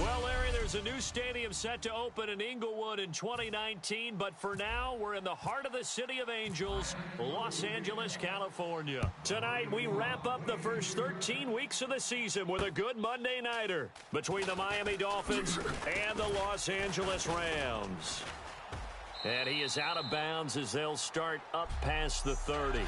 Well, Larry, there's a new stadium set to open in Inglewood in 2019, but for now, we're in the heart of the City of Angels, Los Angeles, California. Tonight, we wrap up the first 13 weeks of the season with a good Monday nighter between the Miami Dolphins and the Los Angeles Rams. And he is out of bounds as they'll start up past the 30.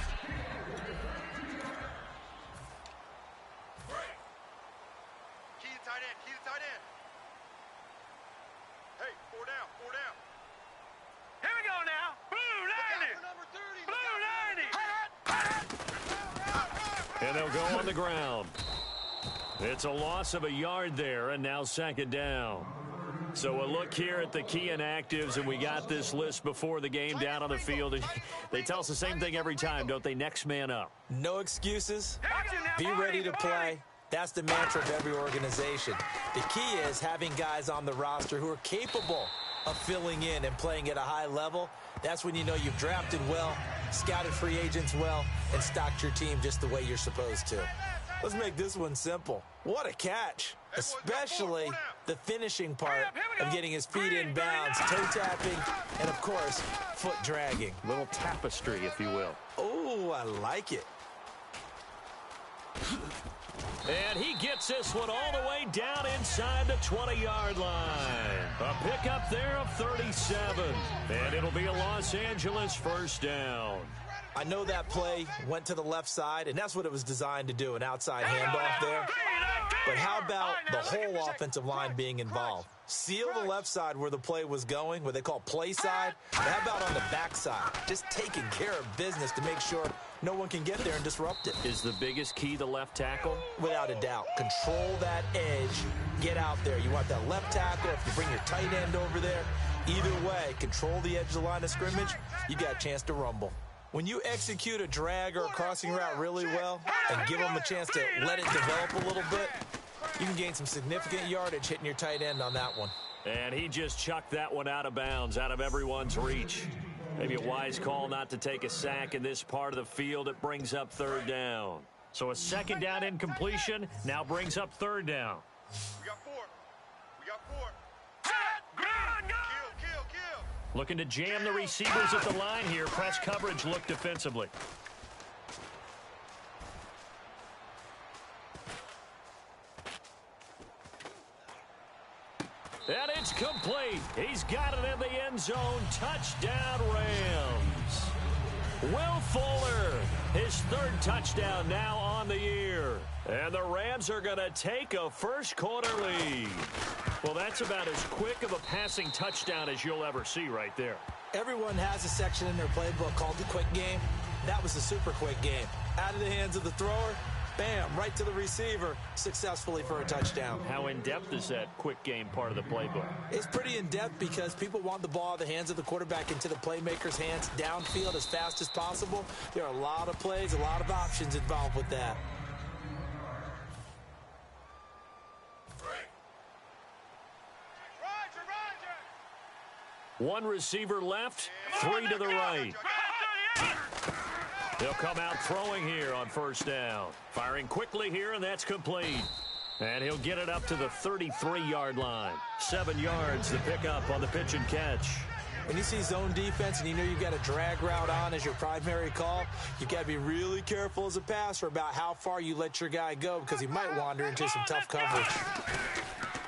And they'll go on the ground. It's a loss of a yard there, and now second down. So a look here at the key inactives, and we got this list before the game down on the field. And they tell us the same thing every time, don't they? Next man up. No excuses. Be ready to play. That's the mantra of every organization. The key is having guys on the roster who are capable of filling in and playing at a high level. That's when you know you've drafted well, scouted free agents well, and stocked your team just the way you're supposed to. Let's make this one simple. What a catch, especially the finishing part of getting his feet in bounds, toe tapping, and, of course, foot dragging. Little tapestry, if you will. Oh, I like it. And he gets this one all the way down inside the 20-yard line. A pickup there of 37. And it'll be a Los Angeles first down. I know that play went to the left side, and that's what it was designed to do, an outside handoff there. But how about the whole offensive line being involved? Seal the left side where the play was going, what they call play side. But how about on the back side? Just taking care of business to make sure no one can get there and disrupt it. Is the biggest key the left tackle? Without a doubt. Control that edge. Get out there. You want that left tackle. If you bring your tight end over there, either way, control the edge of the line of scrimmage, you got a chance to rumble. When you execute a drag or a crossing route really well and give them a chance to let it develop a little bit, you can gain some significant yardage hitting your tight end on that one. And he just chucked that one out of bounds, out of everyone's reach. Maybe a wise call not to take a sack in this part of the field. It brings up third down. So a second down incompletion now brings up third down. We got four. We got four. Looking to jam the receivers at the line here. Press coverage look defensively. And it's complete. He's got it in the end zone. Touchdown, Rams. Will Fuller, his third touchdown now on the year. And the Rams are going to take a first-quarter lead. Well, that's about as quick of a passing touchdown as you'll ever see right there. Everyone has a section in their playbook called the quick game. That was the super quick game. Out of the hands of the thrower, bam, right to the receiver, successfully for a touchdown. How in-depth is that quick game part of the playbook? It's pretty in-depth because people want the ball out of the hands of the quarterback into the playmaker's hands downfield as fast as possible. There are a lot of plays, a lot of options involved with that. One receiver left, three to the right. They'll come out throwing here on first down. Firing quickly here, and that's complete. And he'll get it up to the 33-yard line. 7 yards to pick up on the pitch and catch. When you see zone defense and you know you've got a drag route on as your primary call, you've got to be really careful as a passer about how far you let your guy go because he might wander into some tough coverage.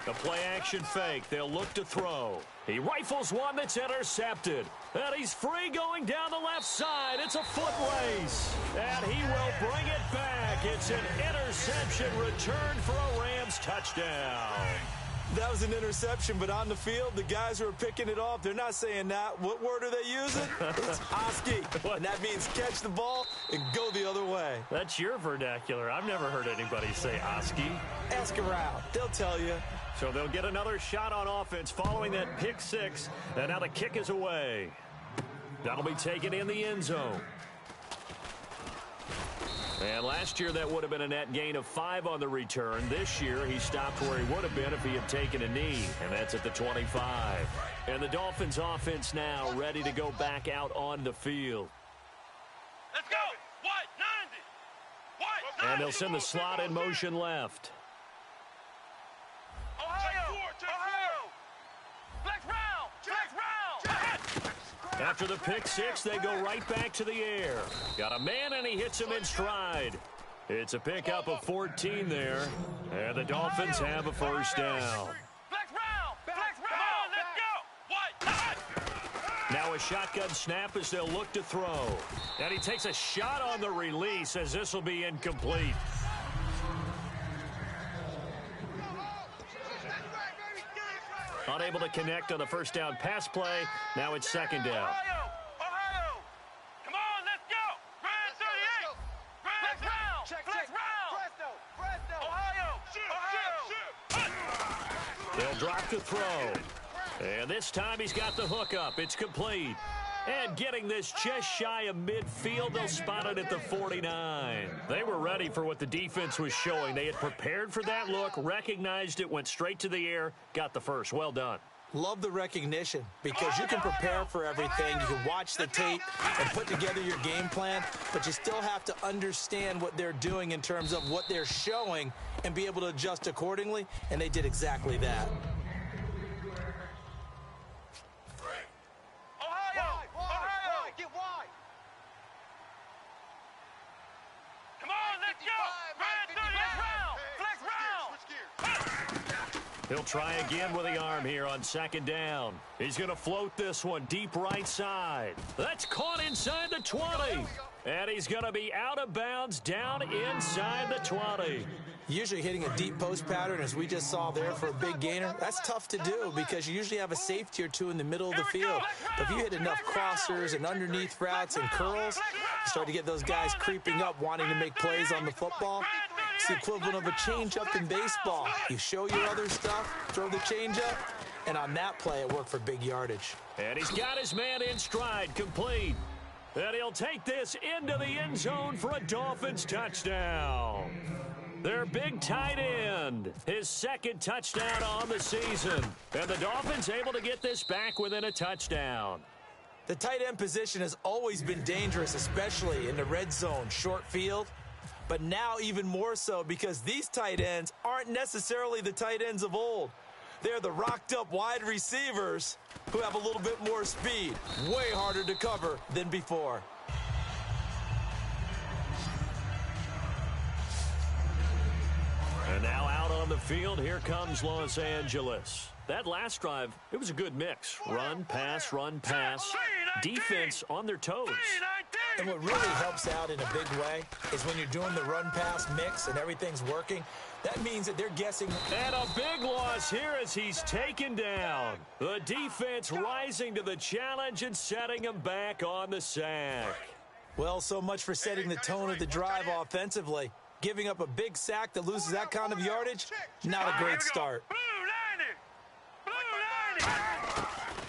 The play-action fake. They'll look to throw. He rifles one that's intercepted. And he's free going down the left side. It's a foot race. And he will bring it back. It's an interception return for a Rams touchdown. That was an interception, but on the field, the guys who are picking it off, they're not saying that. What word are they using? It's Oski. And that means catch the ball and go the other way. That's your vernacular. I've never heard anybody say Oski. Ask around. They'll tell you. So they'll get another shot on offense following that pick six. And now the kick is away. That'll be taken in the end zone. And last year that would have been a net gain of 5 on the return. This year he stopped where he would have been if he had taken a knee. And that's at the 25. And the Dolphins offense now ready to go back out on the field. Let's go. What? 90. And they'll send the slot in motion left. Ohio. After the pick six, they go right back to the air. Got a man, and he hits him in stride. It's a pickup of 14 there, and the Dolphins have a first down. Now a shotgun snap as they'll look to throw. And he takes a shot on the release as this will be incomplete. Unable to connect on the first down pass play. Now it's second down. They'll drop to throw. And this time he's got the hook up. It's complete. And getting this just shy of midfield, they'll spot it at the 49. They were ready for what the defense was showing. They had prepared for that look, recognized it, went straight to the air, got the first. Well done. Love the recognition because you can prepare for everything. You can watch the tape and put together your game plan, but you still have to understand what they're doing in terms of what they're showing and be able to adjust accordingly, and they did exactly that. He'll try again with the arm here on second down. He's going to float this one deep right side. That's caught inside the 20. And he's going to be out of bounds down inside the 20. Usually hitting a deep post pattern, as we just saw there for a big gainer, that's tough to do because you usually have a safety or two in the middle of the field. But if you hit enough crossers and underneath routes and curls, you start to get those guys creeping up wanting to make plays on the football. It's the equivalent of a changeup in baseball. You show your other stuff, throw the changeup, and on that play, it worked for big yardage. And he's got his man in stride, complete. And he'll take this into the end zone for a Dolphins touchdown. Their big tight end, his second touchdown on the season. And the Dolphins able to get this back within a touchdown. The tight end position has always been dangerous, especially in the red zone, short field. But now even more so because these tight ends aren't necessarily the tight ends of old. They're the rocked-up wide receivers who have a little bit more speed. Way harder to cover than before. And now out on the field, here comes Los Angeles. That last drive, it was a good mix. Run, pass, defense on their toes. And what really helps out in a big way is when you're doing the run-pass mix and everything's working, that means that they're guessing. And a big loss here as he's taken down. The defense rising to the challenge and setting him back on the sack. Well, so much for setting the tone of the drive offensively. Giving up a big sack that loses that kind of yardage, not a great start.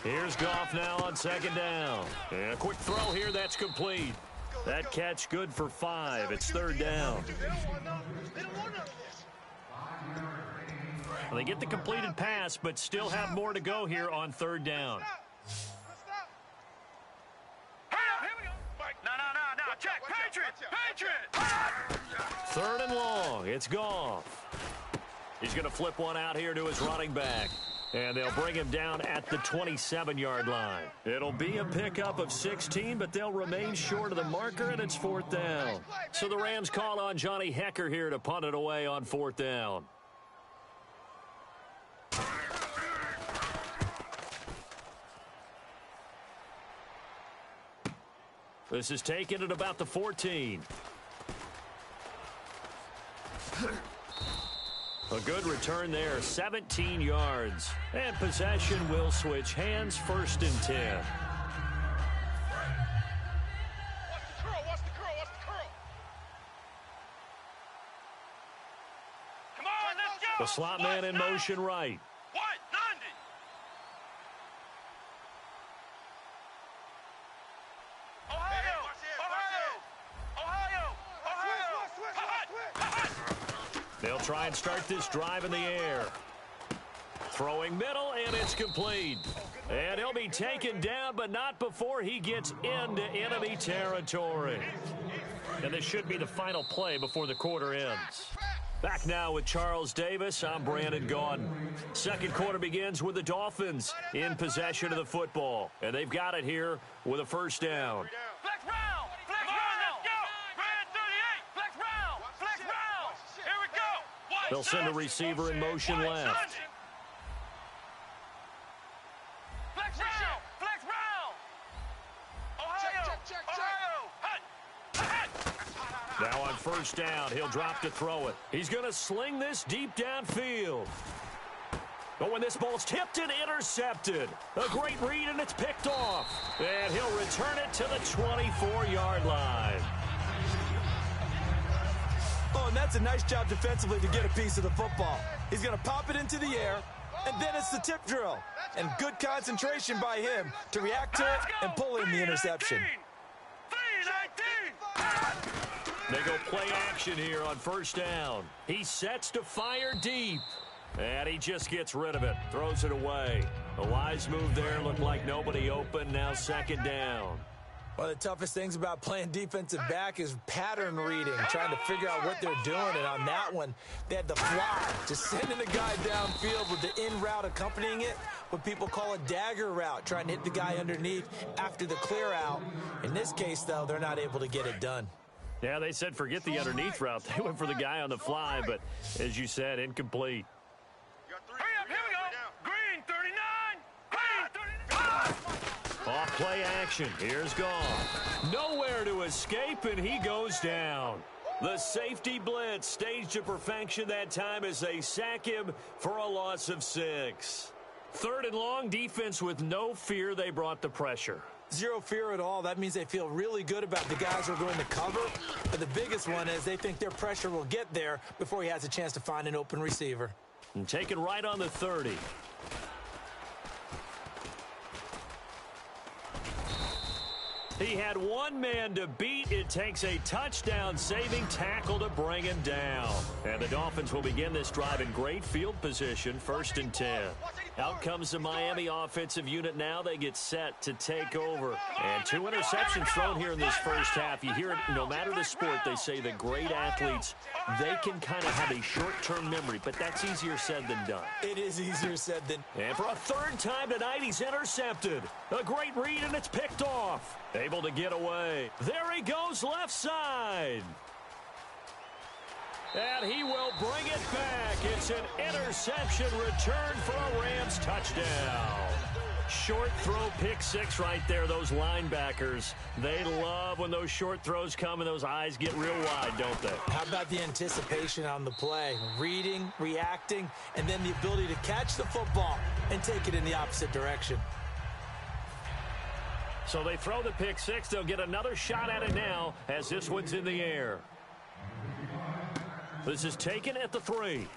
Here's Goff now on second down. And a quick throw here, that's complete. That catch good for 5. It's third down. Well, they get the completed pass, but still have more to go here on third down. Check, Patriot! Third and long, it's Goff. He's going to flip one out here to his running back. And they'll bring him down at the 27-yard line. It'll be a pickup of 16, but they'll remain short of the marker, and it's fourth down. So the Rams call on Johnny Hecker here to punt it away on fourth down. This is taken at about the 14. A good return there, 17 yards. And possession will switch hands, first and 10. Watch the curl. Come on, let's go. The slot man in motion right. What? 90. They'll try and start this drive in the air. Throwing middle, and it's complete. And he'll be taken down, but not before he gets into enemy territory. And this should be the final play before the quarter ends. Back now with Charles Davis. I'm Brandon Gaudin. Second quarter begins with the Dolphins in possession of the football. And they've got it here with a first down. Flex round! Flex round! Let's go! Brand 38! Flex round! Flex round! Here we go! They'll send a receiver in motion left. Flex round! Flex round! Ohio! Ohio! Now on first down, he'll drop to throw it. He's going to sling this deep downfield. But when this ball's tipped and intercepted, a great read and it's picked off. And he'll return it to the 24-yard line. Oh, and that's a nice job defensively to get a piece of the football. He's going to pop it into the air, and then it's the tip drill. And good concentration by him to react to it and pull in the interception. 319! They go play action here on first down. He sets to fire deep. And he just gets rid of it. Throws it away. A wise move there. Looked like nobody open. Now second down. One of the toughest things about playing defensive back is pattern reading, trying to figure out what they're doing. And on that one, they had the fly, just sending a guy downfield with the in route accompanying it, what people call a dagger route, trying to hit the guy underneath after the clear out. In this case, though, they're not able to get it done. Yeah, they said forget the underneath route. They went for the guy on the fly, but as you said, incomplete. Hurry up, here we go! Green 39! Green 39! Off play action. Here's gone. Nowhere to escape, and he goes down. The safety blitz staged to perfection that time as they sack him for a loss of 6. Third and long, defense with no fear. They brought the pressure. Zero fear at all. That means they feel really good about the guys who are going to cover. But the biggest one is they think their pressure will get there before he has a chance to find an open receiver. And taken right on the 30. He had one man to beat. It takes a touchdown-saving tackle to bring him down. And the Dolphins will begin this drive in great field position, 1st and 10. Out comes the Miami offensive unit now. They get set to take over. And 2 interceptions thrown here in this first half. You hear it, no matter the sport, they say the great athletes, they can kind of have a short-term memory, but that's easier said than done. It is easier said than... And for a third time tonight, he's intercepted. A great read, and it's picked off. Able to get away. There he goes, left side. And he will bring it back. It's an interception return for a Rams touchdown. Short throw, pick 6 right there. Those linebackers, they love when those short throws come and those eyes get real wide, don't they? How about the anticipation on the play? Reading, reacting, and then the ability to catch the football and take it in the opposite direction. So they throw the pick 6. They'll get another shot at it now as this one's in the air. This is taken at the 3.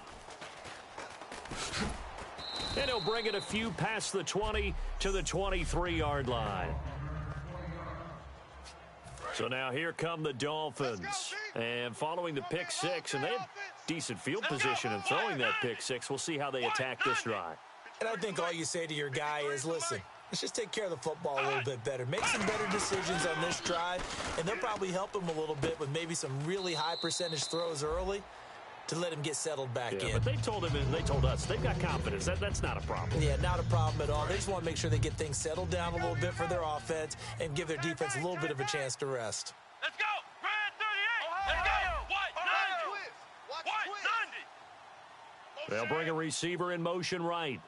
And he'll bring it a few past the 20 to the 23-yard line. So now here come the Dolphins. And following the pick 6, and they have decent field position in throwing that pick 6. We'll see how they attack this drive. And I think all you say to your guy is, listen, let's just take care of the football a little bit better. Make some better decisions on this drive, and they'll probably help him a little bit with maybe some really high percentage throws early to let him get settled back in. But they told him and they told us they've got confidence. That's not a problem. Yeah, not a problem at all. They just want to make sure they get things settled down a little bit for their offense and give their defense a little bit of a chance to rest. Let's go! Brand 38! Let's go! White 90! They'll bring a receiver in motion right.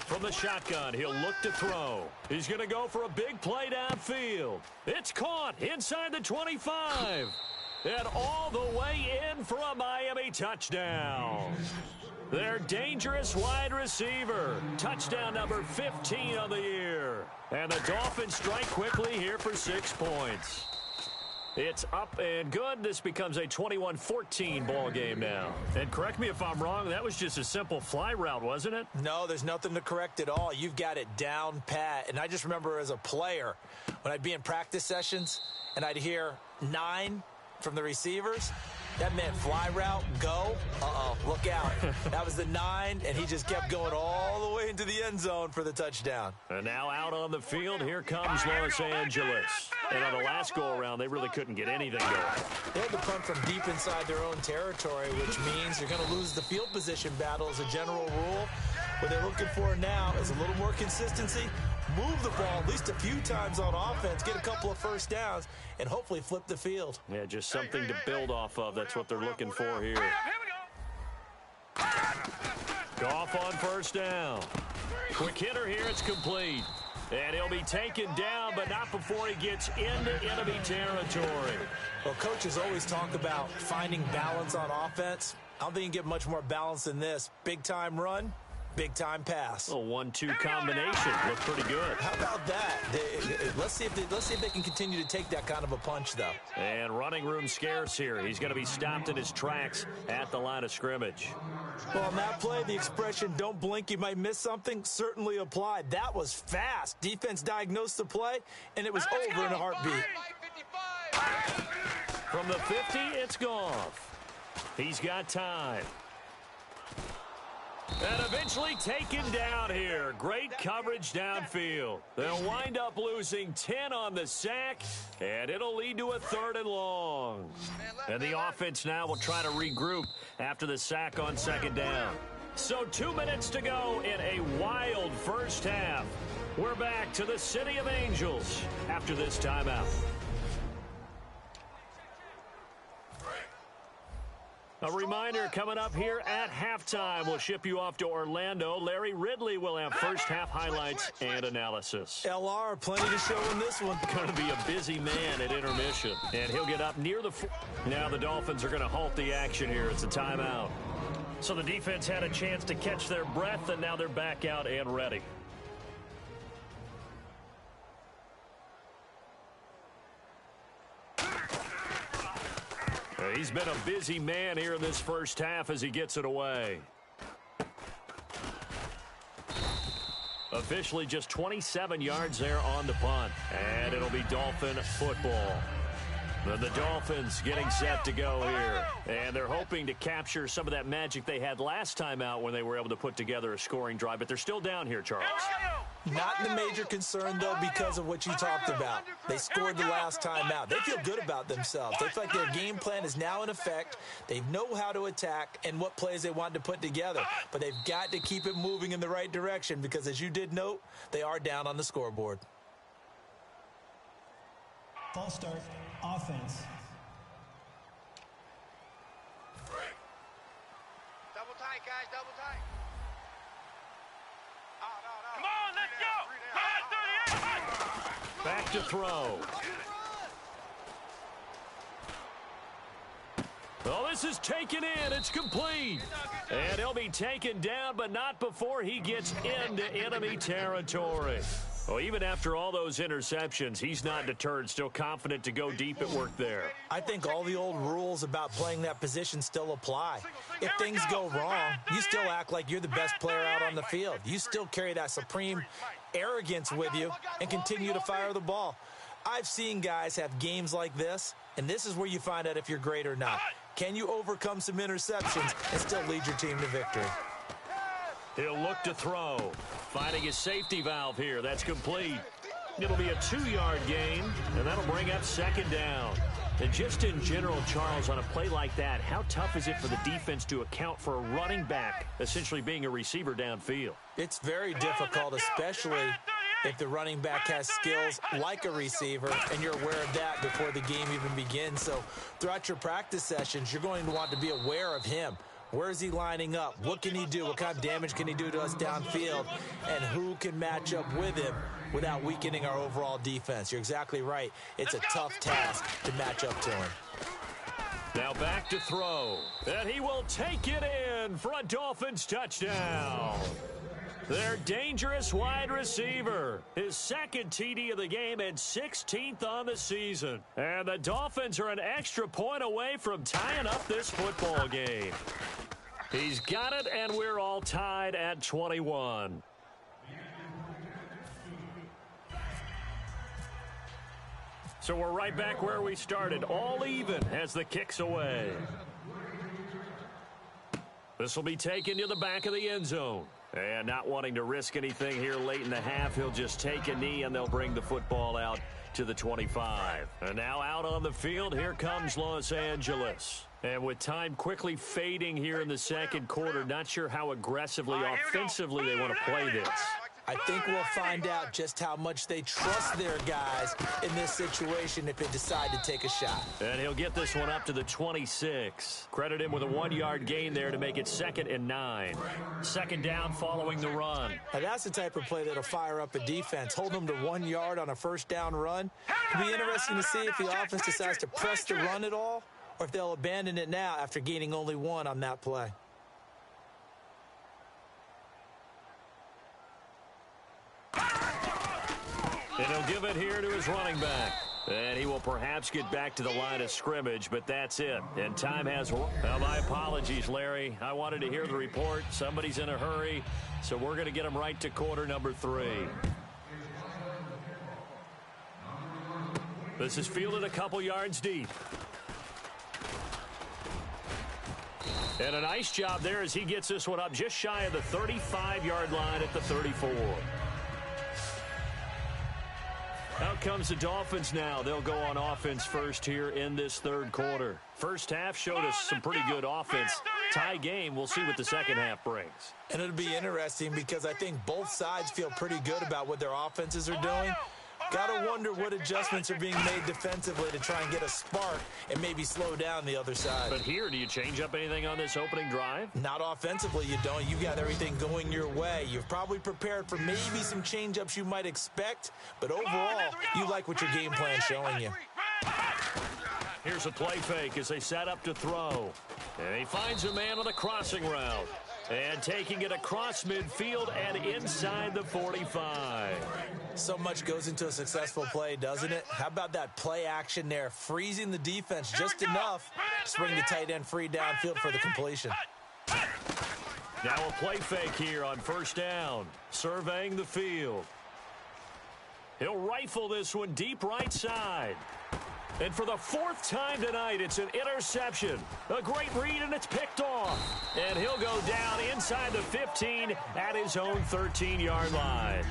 From the shotgun, he'll look to throw. He's going to go for a big play downfield. It's caught inside the 25. And all the way in for a Miami touchdown. Their dangerous wide receiver. Touchdown number 15 of the year. And the Dolphins strike quickly here for 6 points. It's up and good. This becomes a 21-14 ball game now. And correct me if I'm wrong, that was just a simple fly route, wasn't it? No, there's nothing to correct at all. You've got it down pat. And I just remember as a player, when I'd be in practice sessions and I'd hear 9 from the receivers, That meant fly route, go. Uh-oh, look out. That was the 9, and he just kept going all the way into the end zone for the touchdown. And now out on the field, here comes Los Angeles. And on the last go-around, they really couldn't get anything going. They had to punt from deep inside their own territory, which means you're going to lose the field position battle as a general rule. What they're looking for now is a little more consistency, move the ball at least a few times on offense, get a couple of first downs, and hopefully flip the field. Yeah, just something to build off of. That's what they're looking for here. Goff on first down. Quick hitter here, it's complete. And he'll be taken down, but not before he gets into enemy territory. Well, coaches always talk about finding balance on offense. I don't think you can get much more balance than this. Big-time run, big-time pass. A 1-2 combination. Looked pretty good. How about that? Let's see if they can continue to take that kind of a punch, though. And running room scarce here. He's going to be stopped in his tracks at the line of scrimmage. Well, on that play, the expression, don't blink, you might miss something, certainly applied. That was fast. Defense diagnosed the play, and it was over in a heartbeat. From the 50, it's Goff. He's got time. And eventually taken down here. Great coverage downfield. They'll wind up losing 10 on the sack, and it'll lead to a 3rd and long. And the offense now will try to regroup after the sack on 2nd down. So 2 minutes to go in a wild first half. We're back to the City of Angels after this timeout. A reminder, coming up here at halftime, we'll ship you off to Orlando. Larry Ridley will have first half highlights and analysis. LR, plenty to show in this one. Going to be a busy man at intermission. And he'll get up near the... Now the Dolphins are going to halt the action here. It's a timeout. So the defense had a chance to catch their breath, and now they're back out and ready. He's been a busy man here in this first half as he gets it away. Officially just 27 yards there on the punt. And it'll be Dolphin football. Then the Dolphins getting set to go here. And they're hoping to capture some of that magic they had last time out when they were able to put together a scoring drive. But they're still down here, Charles. Not the major concern, though, because of what you talked about. They scored the last time out. They feel good about themselves. They feel like their game plan is now in effect. They know how to attack and what plays they want to put together. But they've got to keep it moving in the right direction because, as you did note, they are down on the scoreboard. False start, offense. Double tight, guys, double tight. Come on, let's go. Back to throw. Oh, this is taken in. It's complete. And he'll be taken down, but not before he gets into enemy territory. Well, even after all those interceptions, he's not deterred, still confident to go deep at work there. I think all the old rules about playing that position still apply. If things go wrong, you still act like you're the best player out on the field. You still carry that supreme arrogance with you and continue to fire the ball. I've seen guys have games like this, and this is where you find out if you're great or not. Can you overcome some interceptions and still lead your team to victory? He'll look to throw. Finding his safety valve here. That's complete. It'll be a 2-yard gain, and that'll bring up 2nd down. And just in general, Charles, on a play like that, how tough is it for the defense to account for a running back essentially being a receiver downfield? It's very difficult, especially if the running back has skills like a receiver, and you're aware of that before the game even begins. So throughout your practice sessions, you're going to want to be aware of him. Where is he lining up? What can he do? What kind of damage can he do to us downfield? And who can match up with him without weakening our overall defense? You're exactly right. It's a tough task to match up to him. Now back to throw. And he will take it in for a Dolphins touchdown. Their dangerous wide receiver. His 2nd TD of the game and 16th on the season. And the Dolphins are an extra point away from tying up this football game. He's got it, and we're all tied at 21. So we're right back where we started, all even as the kick's away. This will be taken to the back of the end zone. And not wanting to risk anything here late in the half, he'll just take a knee and they'll bring the football out to the 25. And now out on the field, here comes Los Angeles. And with time quickly fading here in the second quarter, not sure how aggressively, offensively they want to play this. I think we'll find out just how much they trust their guys in this situation if they decide to take a shot. And he'll get this one up to the 26. Credit him with a 1-yard gain there to make it 2nd and 9. Second down following the run. Now that's the type of play that'll fire up a defense. Hold them to 1 yard on a first down run. It'll be interesting to see if the offense decides to press the run at all or if they'll abandon it now after gaining only 1 on that play. And he'll give it here to his running back. And he will perhaps get back to the line of scrimmage, but that's it. And time has... Well, my apologies, Larry. I wanted to hear the report. Somebody's in a hurry, so we're going to get him right to quarter number 3. This is fielded a couple yards deep. And a nice job there as he gets this one up just shy of the 35-yard line at the 34. Out comes the Dolphins now. They'll go on offense first here in this third quarter. First half showed us some pretty good offense. Tie game. We'll see what the second half brings. And it'll be interesting because I think both sides feel pretty good about what their offenses are doing. Gotta wonder what adjustments are being made defensively to try and get a spark and maybe slow down the other side. But here, do you change up anything on this opening drive? Not offensively, you don't. You got everything going your way. You've probably prepared for maybe some change-ups you might expect, but overall, you like what your game plan's showing you. Here's a play fake as they set up to throw. And he finds a man on a crossing route. And taking it across midfield and inside the 45. So much goes into a successful play, doesn't it? How about that play action there, freezing the defense just enough to bring the tight end free downfield for the completion. Now a play fake here on first down, surveying the field. He'll rifle this one deep right side. And for the 4th time tonight, it's an interception. A great read, and it's picked off. And he'll go down inside the 15 at his own 13-yard line.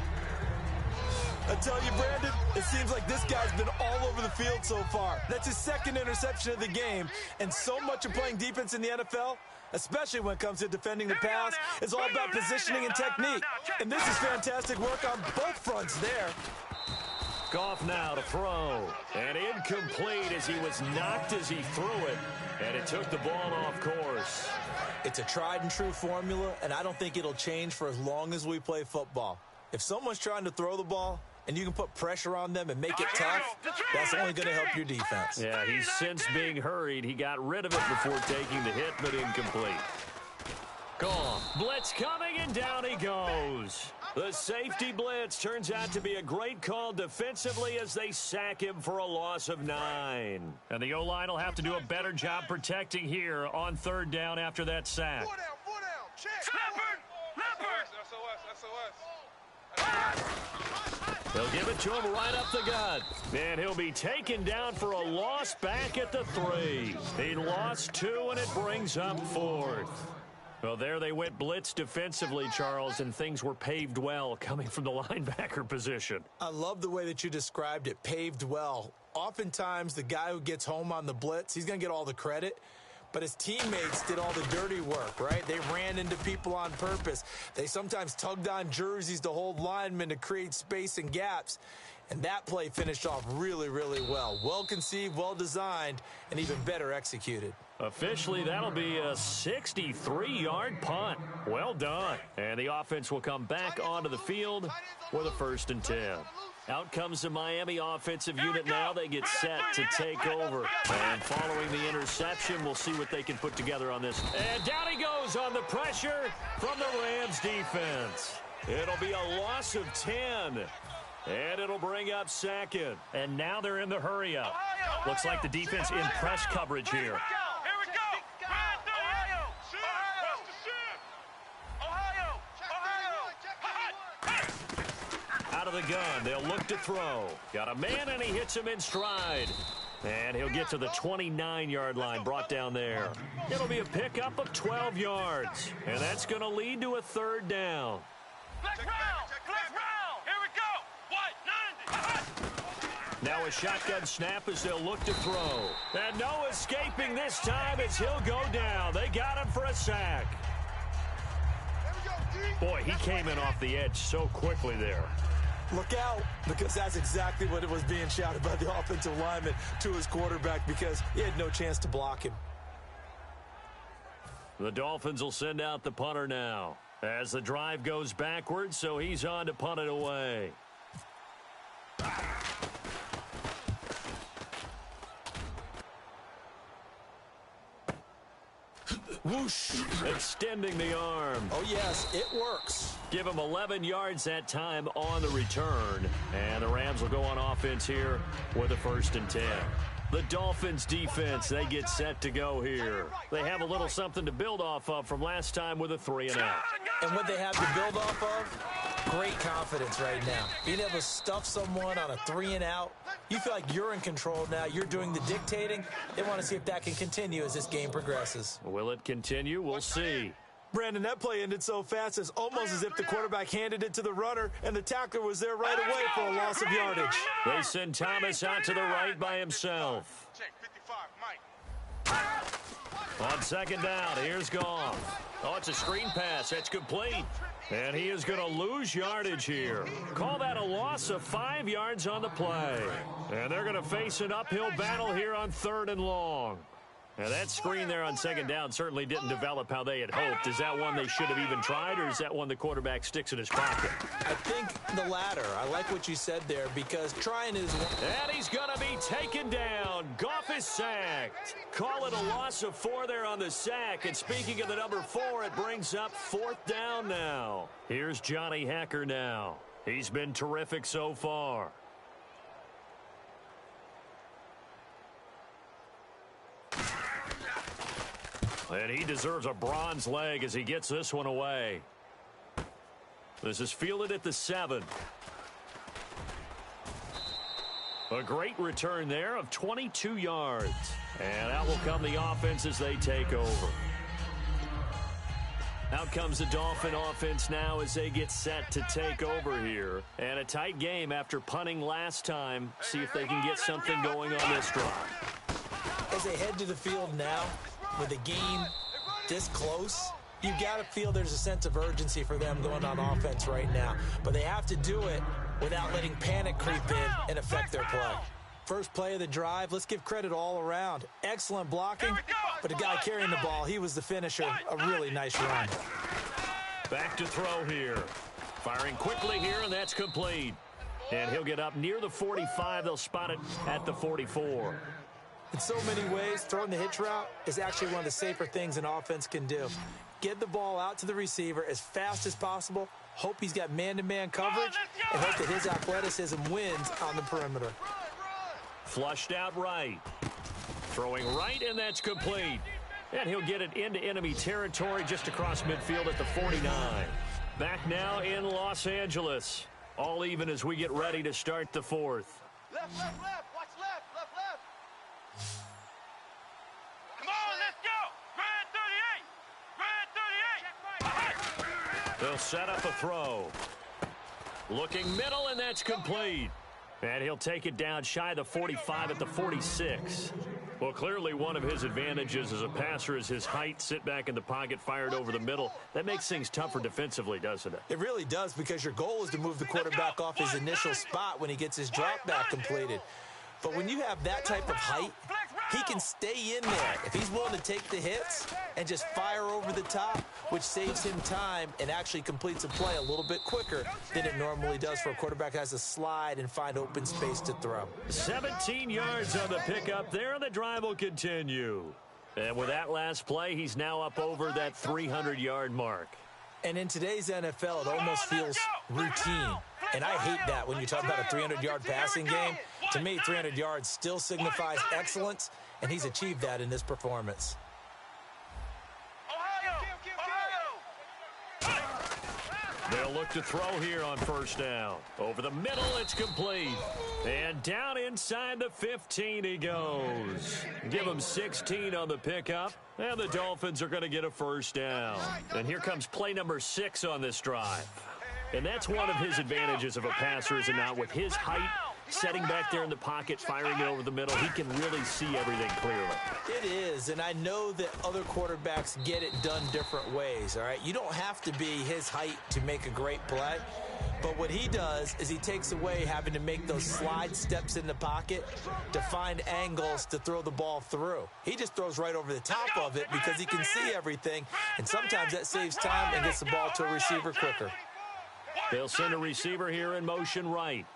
I tell you, Brandon, it seems like this guy's been all over the field so far. That's his 2nd interception of the game. And so much of playing defense in the NFL, especially when it comes to defending the pass, is all about positioning and technique. And this is fantastic work on both fronts there. Goff now to throw. And incomplete as he was knocked as he threw it. And it took the ball off course. It's a tried and true formula, and I don't think it'll change for as long as we play football. If someone's trying to throw the ball, and you can put pressure on them and make it tough, that's only going to help your defense. Yeah, he's since being hurried. He got rid of it before taking the hit, but incomplete. Gone. Blitz coming, and down he goes. The safety blitz turns out to be a great call defensively as they sack him for a loss of 9. And the O-line will have to do a better job protecting here on 3rd down after that sack. They'll give it to him right up the gut. And he'll be taken down for a loss back at the 3. He lost 2, and it brings up 4th. Well, there they went blitz defensively, Charles, and things were paved well coming from the linebacker position. I love the way that you described it, paved well. Oftentimes, the guy who gets home on the blitz, he's going to get all the credit. But his teammates did all the dirty work, right? They ran into people on purpose. They sometimes tugged on jerseys to hold linemen to create space and gaps. And that play finished off really, really well. Well conceived, well designed, and even better executed. Officially, that'll be a 63-yard punt. Well done. And the offense will come back onto the field with a 1st and 10. Out comes the Miami offensive unit now. They get set to take over. And following the interception, we'll see what they can put together on this. And down he goes on the pressure from the Rams defense. It'll be a loss of 10. And it'll bring up 2nd. And now they're in the hurry-up. Looks like the defense in press coverage here. Out of the gun, they'll look to throw. Got a man, and he hits him in stride. And he'll get to the 29-yard line, brought down there. It'll be a pickup of 12 yards, and that's going to lead to a third down. Flex round! Flex round! Here we go! What? 90! Now a shotgun snap as they'll look to throw. And no escaping this time as he'll go down. They got him for a sack. Boy, he came in off the edge so quickly there. Look out, because that's exactly what it was being shouted by the offensive lineman to his quarterback, because he had no chance to block him. The Dolphins will send out the punter now as the drive goes backwards, so he's on to punt it away. Whoosh. Extending the arm. Oh, yes, it works. Give him 11 yards that time on the return. And the Rams will go on offense here with a 1st and 10. The Dolphins defense, they get set to go here. They have a little something to build off of from last time with a 3-and-out. And what they have to build off of, great confidence right now. Being able to stuff someone on a 3-and-out, you feel like you're in control now. You're doing the dictating. They want to see if that can continue as this game progresses. Will it continue? We'll see. Brandon, that play ended so fast, it's almost as if the quarterback handed it to the runner, and the tackler was there right away for a loss of yardage. They send Thomas out to the right by himself. Check 55, Mike. On 2nd down, here's Goff. Oh, it's a screen pass. That's complete. And he is going to lose yardage here. Call that a loss of 5 yards on the play. And they're going to face an uphill battle here on 3rd and long. Now, that screen there on 2nd down certainly didn't develop how they had hoped. Is that one they should have even tried, or is that one the quarterback sticks in his pocket? I think the latter. I like what you said there, because trying is... And he's going to be taken down. Goff is sacked. Call it a loss of 4 there on the sack. And speaking of the number 4, it brings up 4th down now. Here's Johnny Hacker now. He's been terrific so far. And he deserves a bronze leg as he gets this one away. This is fielded at the 7. A great return there of 22 yards. And out will come the offense as they take over. Out comes the Dolphin offense now as they get set to take over here. And a tight game after punting last time. See if they can get something going on this drive. As they head to the field now, with the game this close, you've got to feel there's a sense of urgency for them going on offense right now. But they have to do it without letting panic creep in and affect their play. First play of the drive, let's give credit all around. Excellent blocking, but the guy carrying the ball, he was the finisher. A really nice run. Back to throw here. Firing quickly here, and that's complete. And he'll get up near the 45. They'll spot it at the 44. In so many ways, throwing the hitch route is actually one of the safer things an offense can do. Get the ball out to the receiver as fast as possible, hope he's got man-to-man coverage, and hope that his athleticism wins on the perimeter. Flushed out right. Throwing right, and that's complete. And he'll get it into enemy territory just across midfield at the 49. Back now in Los Angeles. All even as we get ready to start the 4th. Left, left, left. Watch left, left, left. Come on, let's go. Grand 38. Grand 38. They'll set up a throw. Looking middle, and that's complete. And he'll take it down shy of the 45 at the 46. Well, clearly one of his advantages as a passer is his height. Sit back in the pocket, fired over the middle. That makes things tougher defensively, doesn't it? It really does, because your goal is to move the quarterback off his initial spot when he gets his drop back completed. But when you have that type of height, he can stay in there. If he's willing to take the hits and just fire over the top, which saves him time and actually completes a play a little bit quicker than it normally does for a quarterback who has to slide and find open space to throw. 17 yards on the pickup there, and the drive will continue. And with that last play, he's now up over that 300-yard mark. And in today's NFL, it almost feels routine. And I hate that when you talk about a 300-yard passing game. To me, 300 yards still signifies excellence, and he's achieved that in this They'll look to throw here on first down. Over the middle, it's complete. And down inside the 15 he goes. Give him 16 on the pickup. And the Dolphins are going to get a first down. And here comes play number 6 on this drive. And that's one of his advantages of a passer, is it not? With his height, setting back there in the pocket, firing it over the middle, he can really see everything clearly. It is, and I know that other quarterbacks get it done different ways, all right? You don't have to be his height to make a great play, but what he does is he takes away having to make those slide steps in the pocket to find angles to throw the ball through. He just throws right over the top of it because he can see everything, and sometimes that saves time and gets the ball to a receiver quicker. They'll send a receiver here in motion right.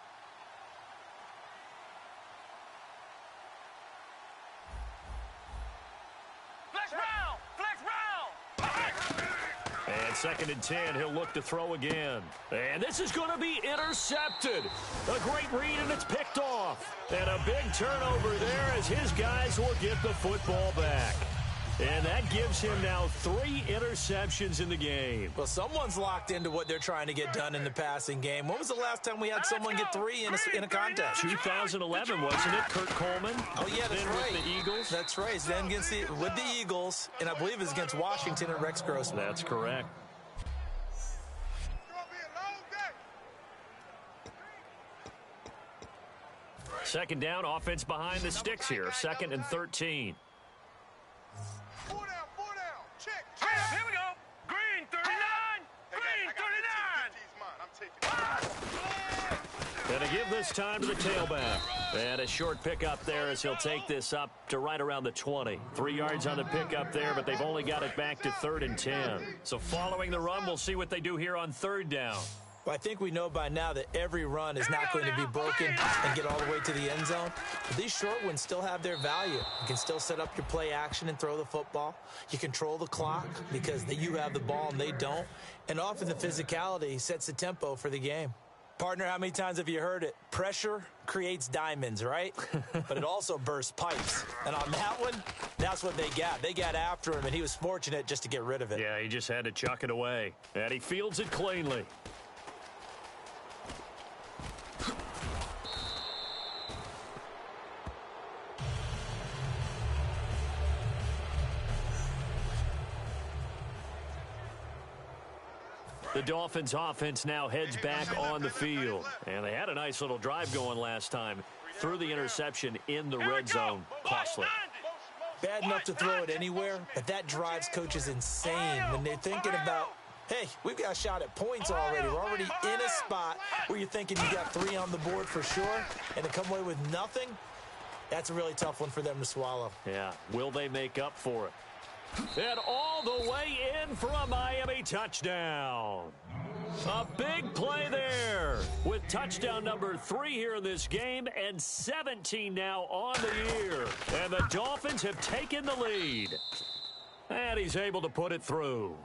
And 2nd and 10, he'll look to throw again. And this is going to be intercepted. A great read, and it's picked off. And a big turnover there as his guys will get the football back. And that gives him now 3 interceptions in the game. Well, someone's locked into what they're trying to get done in the passing game. When was the last time we had someone get 3 in a contest? 2011, wasn't it? Kurt Coleman. Oh, yeah, that's right. With the Eagles. That's right. Then with the Eagles, and I believe it's against Washington and Rex Grossman. That's correct. Second down, offense behind the sticks here. 2nd and 13. Four down, check. Here we go. Green 39. Green 39. Gonna give this time to the tailback. And a short pickup there as he'll take this up to right around the 20. 3 yards on the pickup there, but they've only got it back to 3rd and 10. So following the run, we'll see what they do here on 3rd down. Well, I think we know by now that every run is not going to be broken and get all the way to the end zone. But these short ones still have their value. You can still set up your play action and throw the football. You control the clock because you have the ball and they don't. And often the physicality sets the tempo for the game. Partner, how many times have you heard it? Pressure creates diamonds, right? But it also bursts pipes. And on that one, that's what they got. They got after him, and he was fortunate just to get rid of it. Yeah, he just had to chuck it away. And he fields it cleanly. The Dolphins offense now heads back on the field. And they had a nice little drive going last time. Threw the interception in the red zone. Costly. Bad enough to throw it anywhere, but that drives coaches insane when they're thinking about, hey, we've got a shot at points already. We're already in a spot where you're thinking you got 3 on the board for sure, and to come away with nothing, that's a really tough one for them to swallow. Yeah, will they make up for it? And all the way in for a Miami touchdown. A big play there with touchdown number 3 here in this game and 17 now on the year. And the Dolphins have taken the lead. And he's able to put it through.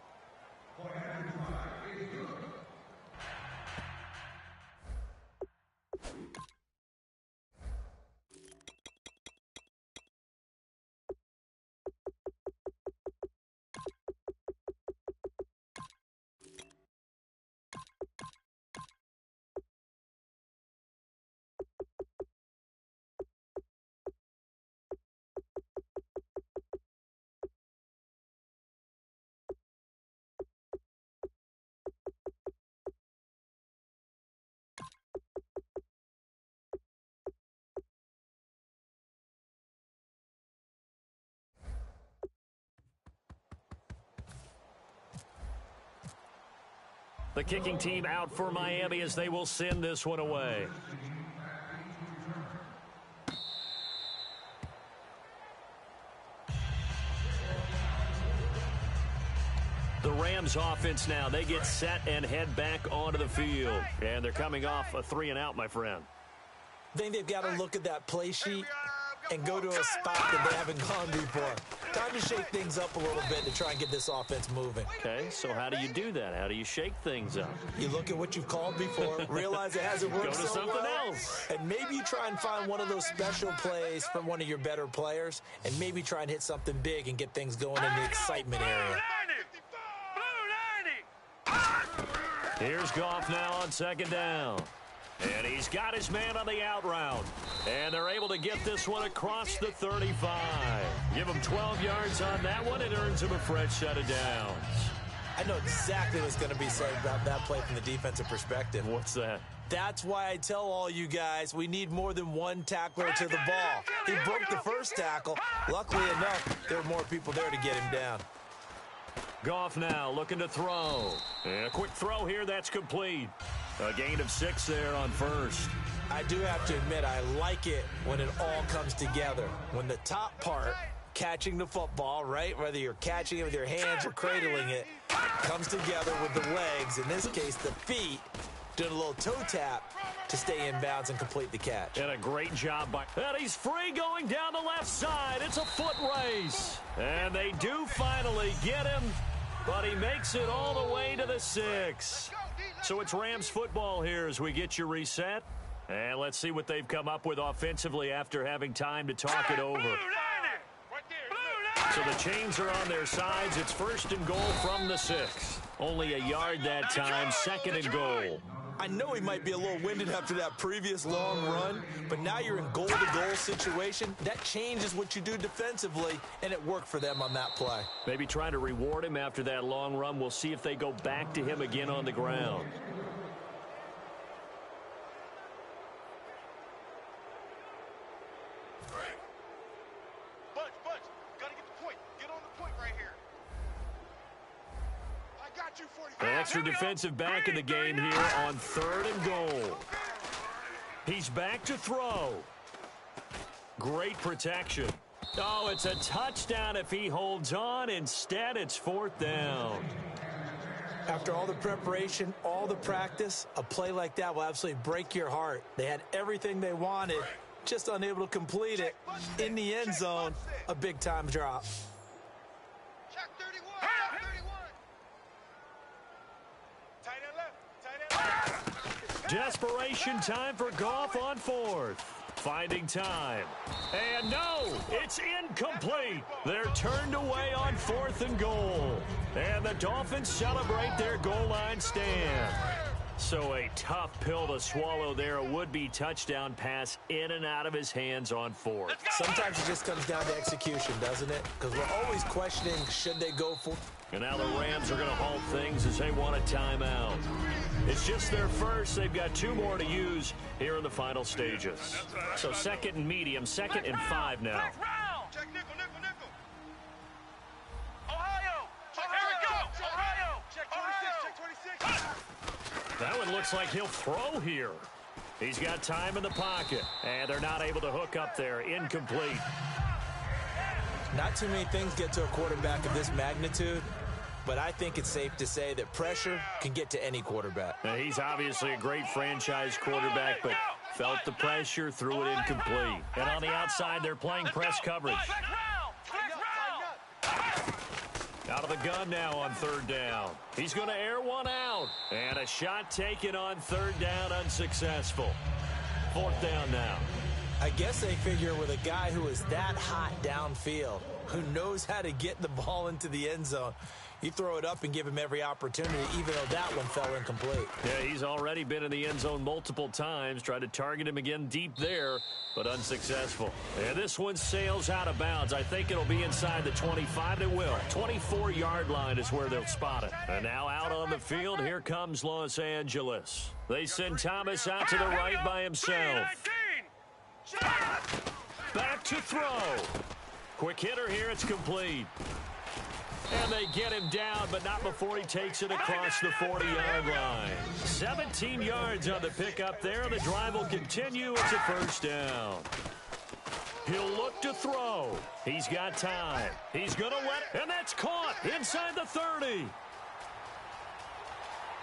The kicking team out for Miami as they will send this one away. The Rams offense now, they get set and head back onto the field. And they're coming off a 3-and-out, my friend. I think they've got to look at that play sheet and go to a spot that they haven't gone before. Time to shake things up a little bit to try and get this offense moving. Okay, so how do you do that? How do you shake things up? You look at what you've called before, realize it hasn't worked Go to so something well, else. and maybe you try and find one of those special plays from one of your better players, and maybe try and hit something big and get things going in the excitement area. Here's Goff now on second down. And he's got his man on the out route. And they're able to get this one across the 35. Give him 12 yards on that one. It earns him a fresh set of downs. I know exactly what's going to be said about that play from the defensive perspective. What's that? That's why I tell all you guys we need more than one tackler to the ball. He broke the first tackle. Luckily enough, there were more people there to get him down. Goff now looking to throw. And a quick throw here, that's complete. A gain of 6 there on first. I do have to admit, I like it when it all comes together. When the top part, catching the football, right, whether you're catching it with your hands or cradling it, comes together with the legs, in this case the feet, doing a little toe tap to stay in bounds and complete the catch. And a great job by... And he's free going down the left side. It's a foot race. And they do finally get him, but he makes it all the way to the 6. So it's Rams football here as we get you reset. And let's see what they've come up with offensively after having time to talk it over. So the chains are on their sides. It's first and goal from the 6. Only a yard that time, second and goal. I know he might be a little winded after that previous long run, but now you're in goal-to-goal situation. That changes what you do defensively, and it worked for them on that play. Maybe trying to reward him after that long run. We'll see if they go back to him again on the ground. An extra defensive back in the game here on third and goal. He's back to throw. Great protection. Oh, it's a touchdown if he holds on. Instead, it's fourth down. After all the preparation, all the practice, a play like that will absolutely break your heart. They had everything they wanted, just unable to complete it. In the end zone, a big-time drop. Desperation time for Goff on fourth. Finding time. And no, it's incomplete. They're turned away on fourth and goal. And the Dolphins celebrate their goal line stand. So a tough pill to swallow there. A would-be touchdown pass in and out of his hands on fourth. Sometimes it just comes down to execution, doesn't it? Because we're always questioning, should they go for... And now the Rams are going to halt things as they want a timeout. It's just their first. They've got 2 more to use here in the final stages. So second and medium, second and 5 now. Check nickel, nickel, nickel. Ohio. Here we go. Ohio. Check 26, check 26. That one looks like he'll throw here. He's got time in the pocket. And they're not able to hook up there. Incomplete. Not too many things get to a quarterback of this magnitude, but I think it's safe to say that pressure can get to any quarterback. Now, he's obviously a great franchise quarterback, but felt the pressure, threw it incomplete. And on the outside, they're playing press coverage. Out of the gun now on third down. He's going to air one out. And a shot taken on third down, unsuccessful. Fourth down now. I guess they figure with a guy who is that hot downfield, who knows how to get the ball into the end zone, you throw it up and give him every opportunity, even though that one fell incomplete. Yeah, he's already been in the end zone multiple times. Tried to target him again deep there, but unsuccessful. And this one sails out of bounds. I think it'll be inside the 25. It will. 24-yard line is where they'll spot it. And now out on the field, here comes Los Angeles. They send Thomas out to the right by himself. Back to throw. Quick hitter here, it's complete. And they get him down, but not before he takes it across the 40-yard line. 17 yards on the pickup there. The drive will continue. It's a first down. He'll look to throw. He's got time. He's going to let, and that's caught inside the 30.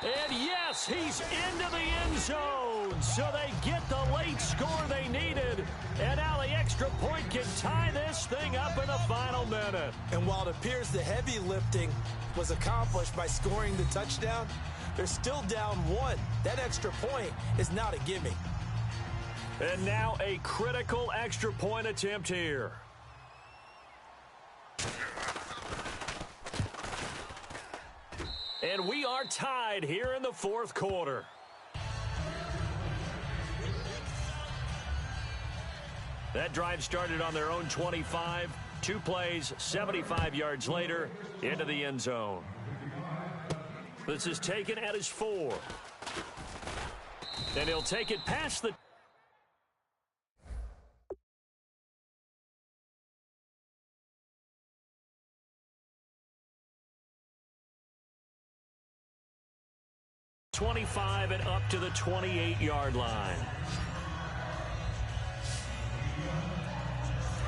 And yes, he's into the end zone. So they get the late score they needed. And now the extra point can tie this thing up in the final minute. And while it appears the heavy lifting was accomplished by scoring the touchdown, they're still down 1. That extra point is not a gimme. And now a critical extra point attempt here. And we are tied here in the fourth quarter. That drive started on their own 25. 2 plays, 75 yards later, into the end zone. This is taken at his 4. And he'll take it past the... ...25 and up to the 28-yard line.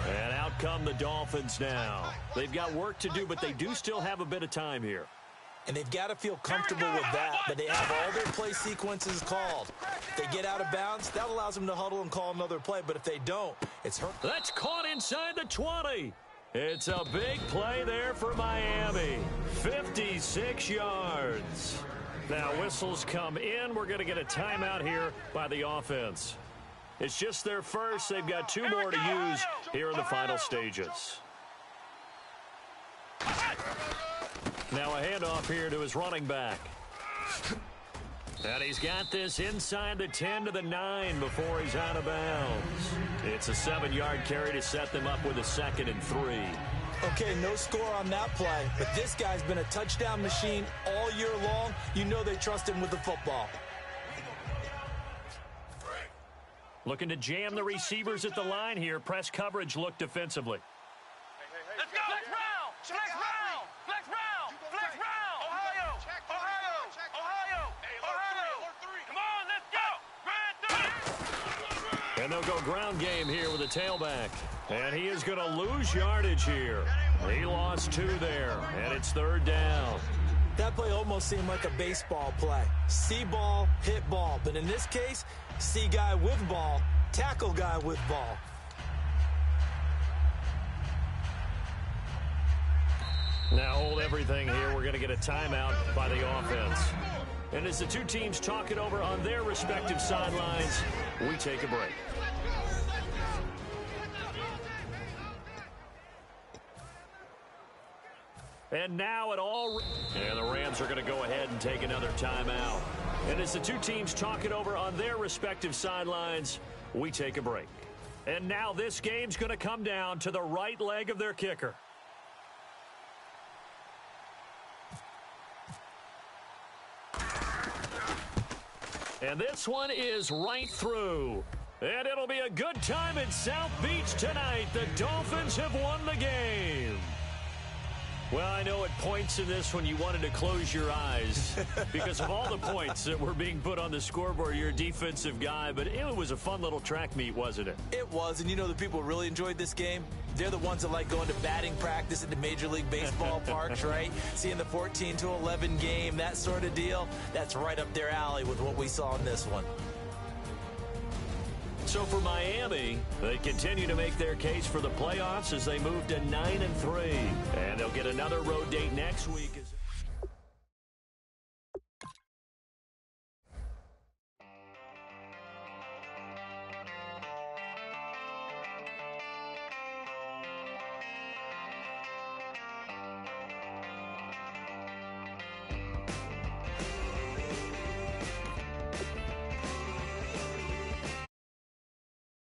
And out come the Dolphins now. They've got work to do, but they do still have a bit of time here. And they've got to feel comfortable with that, but they have all their play sequences called. If they get out of bounds, that allows them to huddle and call another play, but if they don't, it's hurt. That's caught inside the 20. It's a big play there for Miami. 56 yards. Now whistles come in. We're going to get a timeout here by the offense. It's just their first. They've got 2 more to use here in the final stages. Now a handoff here to his running back. And he's got this inside the 10 to the 9 before he's out of bounds. It's a 7-yard carry to set them up with a 2nd and 3. Okay, no score on that play, but this guy's been a touchdown machine all year long. You know they trust him with the football. Looking to jam the receivers at the line here. Press coverage look defensively. Let's go. Flex round. Flex round. Flex round. Flex round. Ohio. Ohio. Ohio. Ohio. Come on, let's go. Grand 30. And they'll go ground game here with a tailback. And he is going to lose yardage here. He lost 2 there, and it's 3rd down. That play almost seemed like a baseball play. See ball, hit ball. But in this case, see guy with ball, tackle guy with ball. Now hold everything here. We're going to get a timeout by the offense. And as the 2 teams talk it over on their respective sidelines, we take a break. And now it all... And the Rams are going to go ahead and take another timeout. And as the 2 teams talk it over on their respective sidelines, we take a break. And now this game's going to come down to the right leg of their kicker. And this one is right through. And it'll be a good time in South Beach tonight. The Dolphins have won the game. Well, I know at points in this when you wanted to close your eyes because of all the points that were being put on the scoreboard. You're a defensive guy, but it was a fun little track meet, wasn't it? It was, and you know the people who really enjoyed this game? They're the ones that like going to batting practice at the Major League Baseball parks, right? Seeing the 14-11 game, that sort of deal. That's right up their alley with what we saw in this one. So for Miami, they continue to make their case for the playoffs as they move to 9-3. And they'll get another road date next week.